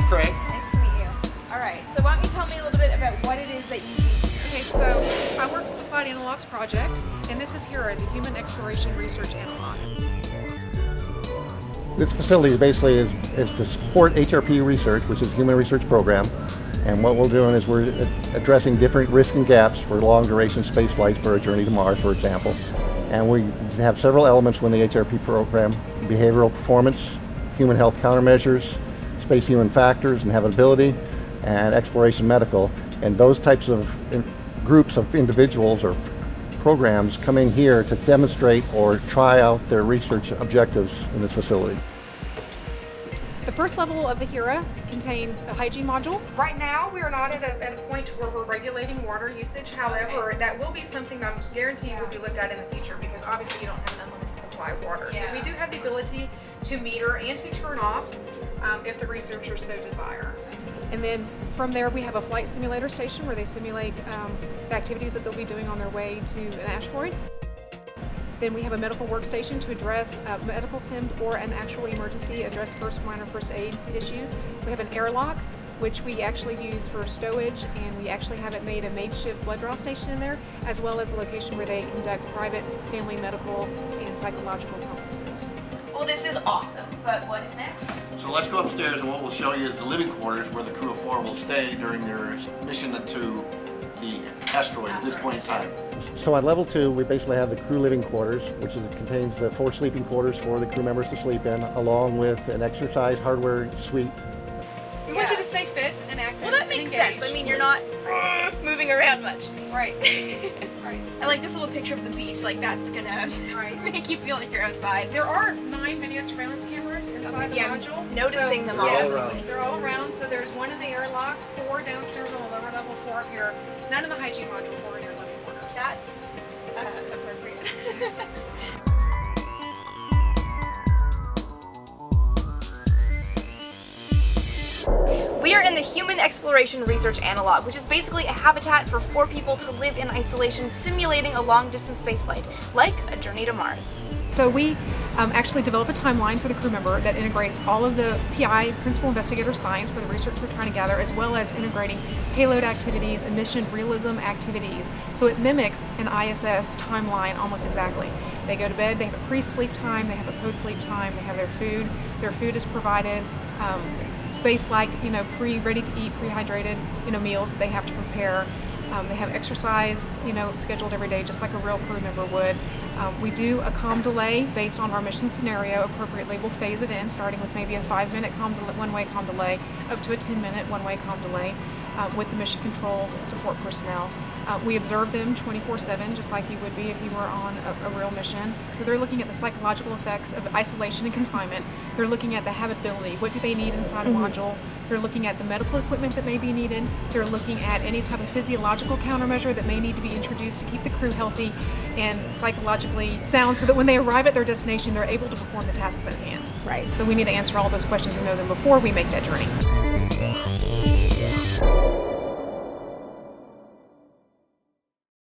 Craig. Nice to meet you. All right, so why don't you tell me a little bit about what it is that you do here? Okay, so I work with the Flight Analogs Project, and this is HERA, the Human Exploration Research Analog. This facility basically is to support HRP research, which is the Human Research Program. And what we're doing is we're addressing different risks and gaps for long duration space flights for a journey to Mars, for example. And we have several elements within the HRP program: behavioral performance, human health countermeasures, space human factors and habitability, and exploration medical. And those types of groups of individuals or programs come in here to demonstrate or try out their research objectives in this facility. The first level of the HERA contains a hygiene module. Right now, we are not at a point where we're regulating water usage. However, that will be something that I'm guaranteeing will be looked at in the future, because obviously you don't have an unlimited supply of water. So we do have the ability to meter and to turn off if the researchers so desire. And then from there, we have a flight simulator station where they simulate the activities that they'll be doing on their way to an asteroid. Then we have a medical workstation to address medical sims or an actual emergency, address minor first aid issues. We have an airlock, which we actually use for stowage, and we actually have it made a makeshift blood draw station in there, as well as a location where they conduct private family medical and psychological conferences. Well, this is awesome, but what is next? So let's go upstairs, and what we'll show you is the living quarters where the crew of 4 will stay during their mission to the asteroid at this point in time. So at level 2, we basically have the crew living quarters, which contains the 4 sleeping quarters for the crew members to sleep in, along with an exercise hardware suite. We want you to stay fit and active. Well, that makes sense. I mean, you're not moving around much. Right. Right. I like this little picture of the beach, like that's gonna make you feel like you're outside. There are 9 video surveillance cameras inside the module. I'm noticing them all. Yes, they're all around. So there's 1 in the airlock, 4 downstairs on the lower level, 4 up here. None in the hygiene module, 4 in your living quarters. That's appropriate. We are in the Human Exploration Research Analog, which is basically a habitat for 4 people to live in isolation, simulating a long-distance spaceflight, like a journey to Mars. So we actually develop a timeline for the crew member that integrates all of the PI, principal investigator science, for the research they're trying to gather, as well as integrating payload activities and mission realism activities. So it mimics an ISS timeline almost exactly. They go to bed, they have a pre-sleep time, they have a post-sleep time, they have their food. Their food is provided. Space-like, ready to eat, pre-hydrated, meals that they have to prepare. They have exercise, scheduled every day, just like a real crew member would. We do a comm delay based on our mission scenario. Appropriately, we'll phase it in, starting with maybe a 5-minute one-way comm delay, up to a 10-minute one-way comm delay with the mission control support personnel. We observe them 24/7, just like you would be if you were on a real mission. So they're looking at the psychological effects of isolation and confinement. They're looking at the habitability. What do they need inside a module? They're looking at the medical equipment that may be needed. They're looking at any type of physiological countermeasure that may need to be introduced to keep the crew healthy and psychologically sound, so that when they arrive at their destination, they're able to perform the tasks at hand. Right. So we need to answer all those questions and know them before we make that journey.